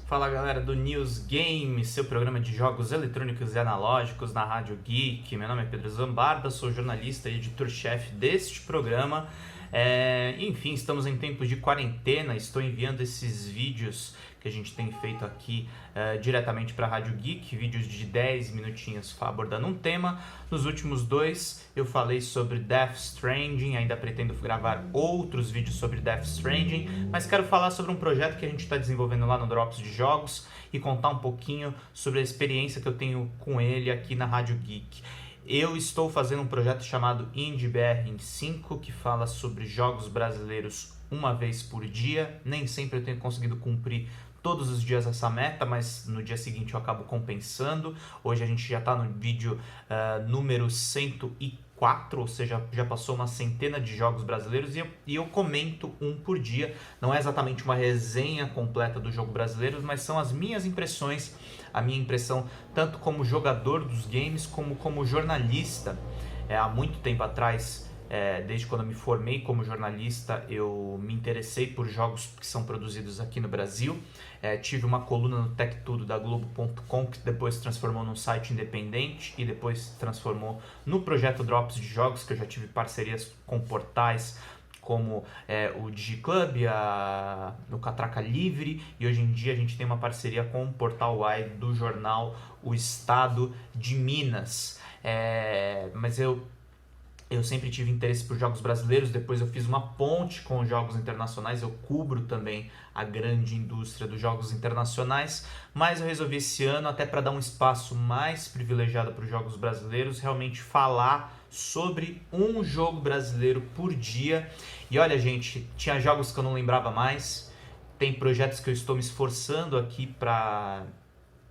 Fala galera do News Game, seu programa de jogos eletrônicos e analógicos na Rádio Geek. Meu nome é Pedro Zambarda, sou jornalista e editor-chefe deste programa. Enfim, estamos em tempos de quarentena, estou enviando esses vídeos que a gente tem feito aqui diretamente para a Rádio Geek, vídeos de 10 minutinhos abordando um tema. Nos últimos dois eu falei sobre Death Stranding, ainda pretendo gravar outros vídeos sobre Death Stranding, mas quero falar sobre um projeto que a gente está desenvolvendo lá no Drops de Jogos e contar um pouquinho sobre a experiência que eu tenho com ele aqui na Rádio Geek. Eu estou fazendo um projeto chamado IndieBR em 5, que fala sobre jogos brasileiros uma vez por dia. Nem sempre eu tenho conseguido cumprir todos os dias essa meta, mas no dia seguinte eu acabo compensando. Hoje a gente já está no vídeo número 104, ou seja, já passou uma centena de jogos brasileiros e eu comento um por dia. Não é exatamente uma resenha completa do jogo brasileiro, mas são as minhas impressões, a minha impressão tanto como jogador dos games como jornalista. Há muito tempo atrás, desde quando eu me formei como jornalista, eu me interessei por jogos que são produzidos aqui no Brasil. Tive uma coluna no Tech Tudo da Globo.com, que depois se transformou num site independente e depois se transformou no projeto Drops de Jogos, que eu já tive parcerias com portais como o DigiClub, o Catraca Livre, e hoje em dia a gente tem uma parceria com o Portal Y do jornal O Estado de Minas. Mas eu sempre tive interesse por jogos brasileiros, depois eu fiz uma ponte com os jogos internacionais, eu cubro também a grande indústria dos jogos internacionais, mas eu resolvi esse ano, até para dar um espaço mais privilegiado para os jogos brasileiros, realmente falar sobre um jogo brasileiro por dia. E olha, gente, tinha jogos que eu não lembrava mais, tem projetos que eu estou me esforçando aqui para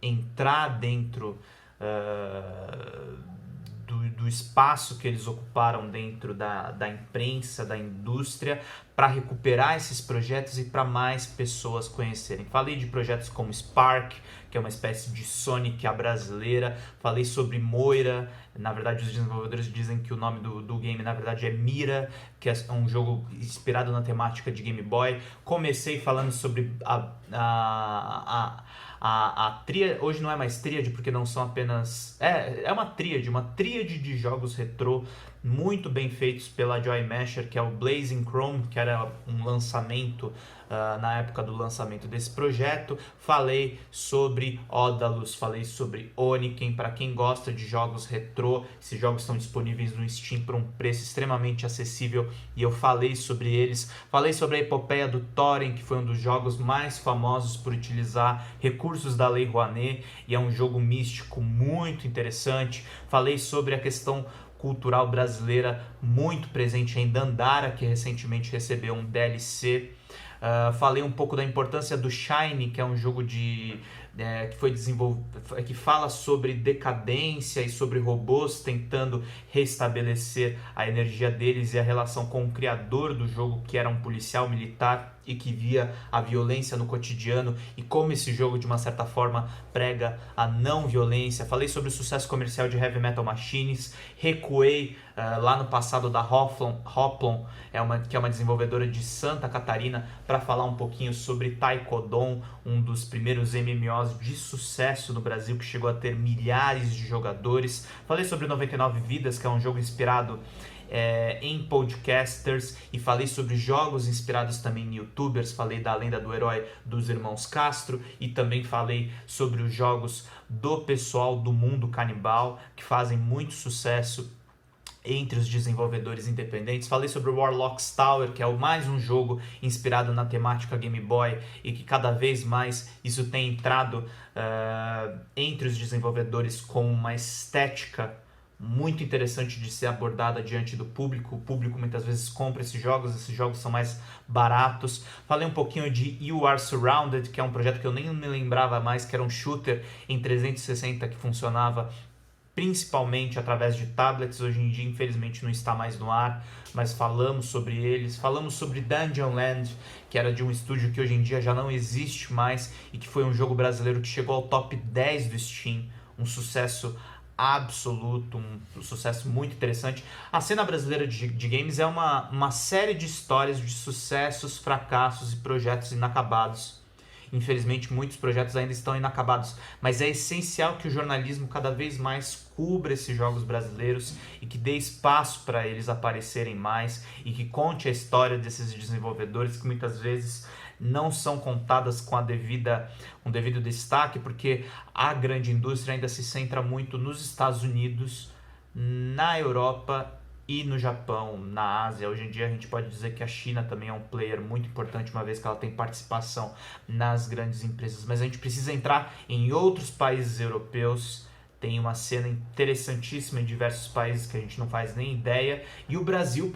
entrar dentro do espaço que eles ocuparam dentro da imprensa, da indústria, para recuperar esses projetos e para mais pessoas conhecerem. Falei de projetos como Spark, que é uma espécie de Sonic a brasileira. Falei sobre Moira. Na verdade, os desenvolvedores dizem que o nome do game, na verdade, é Mira, que é um jogo inspirado na temática de Game Boy. Comecei falando sobre a tríade. Hoje não é mais tríade, porque não são apenas... É uma tríade de jogos retrô muito bem feitos pela Joy Masher, que é o Blazing Chrome, que era um lançamento na época do lançamento desse projeto. Falei sobre Odalus, falei sobre Oniken. Para quem gosta de jogos retrô, esses jogos estão disponíveis no Steam por um preço extremamente acessível e eu falei sobre eles. Falei sobre a epopeia do Thorin, que foi um dos jogos mais famosos por utilizar recursos da Lei Rouanet e é um jogo místico muito interessante. Falei sobre a questão cultural brasileira muito presente em Dandara, que recentemente recebeu um DLC. Falei um pouco da importância do Shine, que é um jogo que foi desenvolvido, que fala sobre decadência e sobre robôs tentando restabelecer a energia deles e a relação com o criador do jogo, que era um policial militar e que via a violência no cotidiano e como esse jogo de uma certa forma prega a não violência. Falei sobre o sucesso comercial de Heavy Metal Machines, recuei lá no passado da Hoplon, que é uma desenvolvedora de Santa Catarina, para falar um pouquinho sobre Taekwondo, um dos primeiros MMOs de sucesso no Brasil, que chegou a ter milhares de jogadores. Falei sobre 99 Vidas, que é um jogo inspirado em podcasters, e falei sobre jogos inspirados também em youtubers. Falei da Lenda do Herói dos Irmãos Castro e também falei sobre os jogos do pessoal do Mundo Canibal, que fazem muito sucesso entre os desenvolvedores independentes. Falei sobre o Warlock's Tower, que é mais um jogo inspirado na temática Game Boy e que cada vez mais isso tem entrado entre os desenvolvedores com uma estética muito interessante de ser abordada diante do público. O público muitas vezes compra esses jogos são mais baratos. Falei um pouquinho de You Are Surrounded, que é um projeto que eu nem me lembrava mais, que era um shooter em 360 que funcionava principalmente através de tablets. Hoje em dia, infelizmente, não está mais no ar, mas falamos sobre eles. Falamos sobre Dungeon Land, que era de um estúdio que hoje em dia já não existe mais e que foi um jogo brasileiro que chegou ao top 10 do Steam, um sucesso absoluto, um sucesso muito interessante. A cena brasileira de games é uma série de histórias de sucessos, fracassos e projetos inacabados. Infelizmente, muitos projetos ainda estão inacabados, mas é essencial que o jornalismo cada vez mais cubra esses jogos brasileiros e que dê espaço para eles aparecerem mais e que conte a história desses desenvolvedores que muitas vezes não são contadas com um devido destaque, porque a grande indústria ainda se centra muito nos Estados Unidos, na Europa e no Japão, na Ásia. Hoje em dia a gente pode dizer que a China também é um player muito importante, uma vez que ela tem participação nas grandes empresas. Mas a gente precisa entrar em outros países europeus. Tem uma cena interessantíssima em diversos países que a gente não faz nem ideia. E o Brasil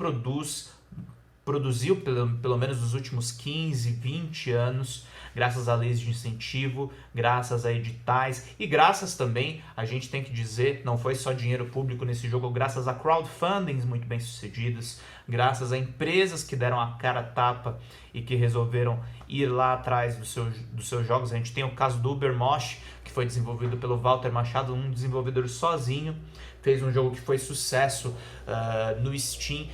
produziu, pelo menos nos últimos 15, 20 anos, graças a leis de incentivo, graças a editais e graças também, a gente tem que dizer, não foi só dinheiro público nesse jogo, graças a crowdfundings muito bem sucedidos, graças a empresas que deram a cara a tapa e que resolveram ir lá atrás dos seus jogos. A gente tem o caso do Ubermosh, que foi desenvolvido pelo Walter Machado, um desenvolvedor sozinho, fez um jogo que foi sucesso no Steam.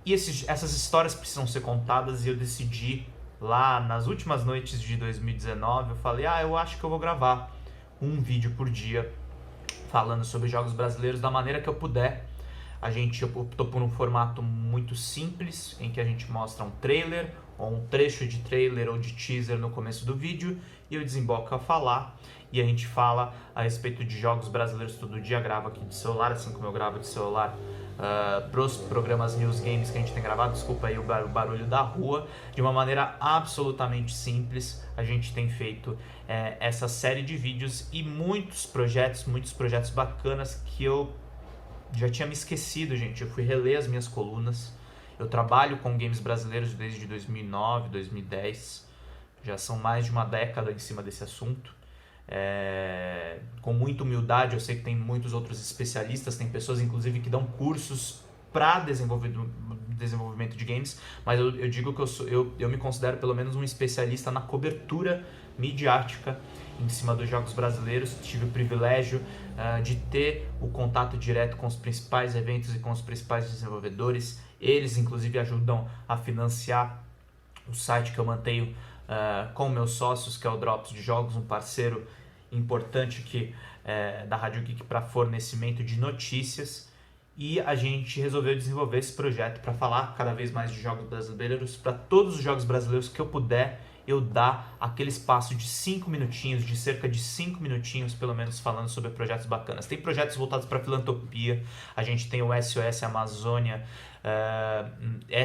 E essas histórias precisam ser contadas e eu decidi lá nas últimas noites de 2019, eu falei, eu acho que eu vou gravar um vídeo por dia falando sobre jogos brasileiros da maneira que eu puder. A gente optou por um formato muito simples, em que a gente mostra um trailer, ou um trecho de trailer ou de teaser no começo do vídeo, e eu desemboco a falar, e a gente fala a respeito de jogos brasileiros todo dia, gravo aqui de celular, assim como eu gravo de celular pros programas News Games que a gente tem gravado, desculpa aí o barulho da rua, de uma maneira absolutamente simples. A gente tem feito essa série de vídeos e muitos projetos bacanas que eu já tinha me esquecido, gente. Eu fui reler as minhas colunas. Eu trabalho com games brasileiros desde 2009, 2010, já são mais de uma década em cima desse assunto. Com muita humildade, eu sei que tem muitos outros especialistas, tem pessoas inclusive que dão cursos para desenvolvimento de games, mas eu digo que eu me considero pelo menos um especialista na cobertura midiática em cima dos jogos brasileiros. Tive o privilégio de ter o contato direto com os principais eventos e com os principais desenvolvedores. Eles inclusive ajudam a financiar o site que eu mantenho com meus sócios, que é o Drops de Jogos, um parceiro importante aqui da Rádio Geek para fornecimento de notícias. E a gente resolveu desenvolver esse projeto para falar cada vez mais de jogos brasileiros, para todos os jogos brasileiros que eu puder, eu dar aquele espaço de 5 minutinhos, de cerca de 5 minutinhos pelo menos, falando sobre projetos bacanas. Tem projetos voltados para filantropia, a gente tem o SOS Amazônia,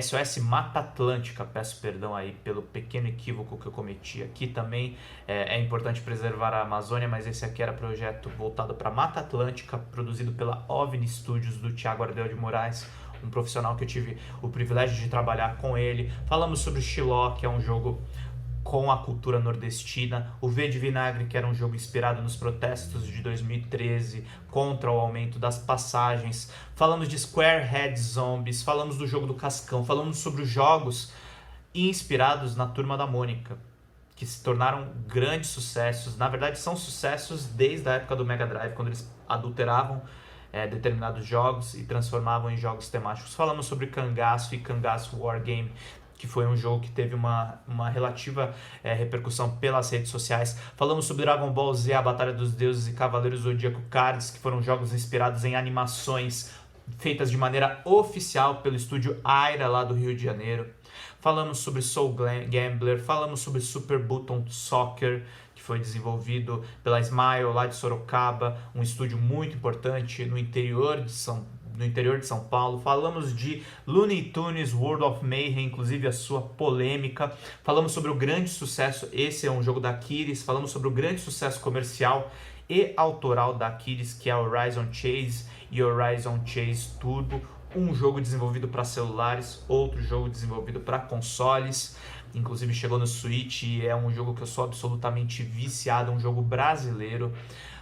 SOS Mata Atlântica, peço perdão aí pelo pequeno equívoco que eu cometi aqui também. É importante preservar a Amazônia, mas esse aqui era projeto voltado para Mata Atlântica, produzido pela OVNI Studios, do Thiago Ardel de Moraes, um profissional que eu tive o privilégio de trabalhar com ele. Falamos sobre Xiló, que é um jogo com a cultura nordestina, o V de Vinagre, que era um jogo inspirado nos protestos de 2013 contra o aumento das passagens. Falamos de Squarehead Zombies, falamos do jogo do Cascão, falamos sobre os jogos inspirados na Turma da Mônica, que se tornaram grandes sucessos. Na verdade, são sucessos desde a época do Mega Drive, quando eles adulteravam determinados jogos e transformavam em jogos temáticos. Falamos sobre Cangaço e Cangaço Wargame, que foi um jogo que teve uma relativa repercussão pelas redes sociais. Falamos sobre Dragon Ball Z, a Batalha dos Deuses e Cavaleiros Zodíaco Cards, que foram jogos inspirados em animações feitas de maneira oficial pelo estúdio Aira, lá do Rio de Janeiro. Falamos sobre Soul Gambler, falamos sobre Super Button Soccer, que foi desenvolvido pela Smile, lá de Sorocaba, um estúdio muito importante no interior de São Paulo. Falamos de Looney Tunes World of Mayhem, inclusive a sua polêmica. Falamos sobre o grande sucesso, esse é um jogo da Aquiles. Falamos sobre o grande sucesso comercial e autoral da Aquiles, que é Horizon Chase e Horizon Chase Turbo, um jogo desenvolvido para celulares, outro jogo desenvolvido para consoles. Inclusive chegou no Switch e é um jogo que eu sou absolutamente viciado, um jogo brasileiro.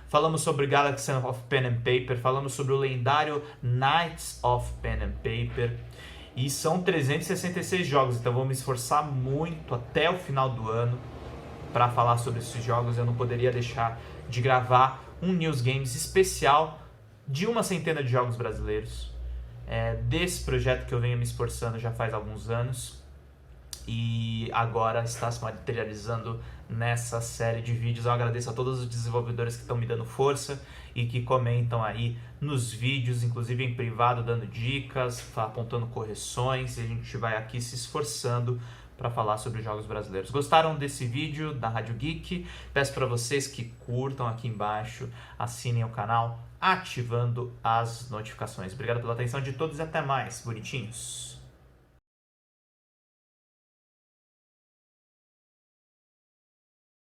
Falamos sobre Galaxy of Pen and Paper, falamos sobre o lendário Knights of Pen and Paper. E são 366 jogos, então vou me esforçar muito até o final do ano para falar sobre esses jogos. Eu não poderia deixar de gravar um News Games especial de uma centena de jogos brasileiros. Desse projeto que eu venho me esforçando já faz alguns anos. e agora está se materializando nessa série de vídeos. Eu agradeço a todos os desenvolvedores que estão me dando força e que comentam aí nos vídeos, inclusive em privado, dando dicas, apontando correções, e a gente vai aqui se esforçando para falar sobre jogos brasileiros. Gostaram desse vídeo da Rádio Geek? Peço para vocês que curtam aqui embaixo, assinem o canal, ativando as notificações. Obrigado pela atenção de todos e até mais, bonitinhos!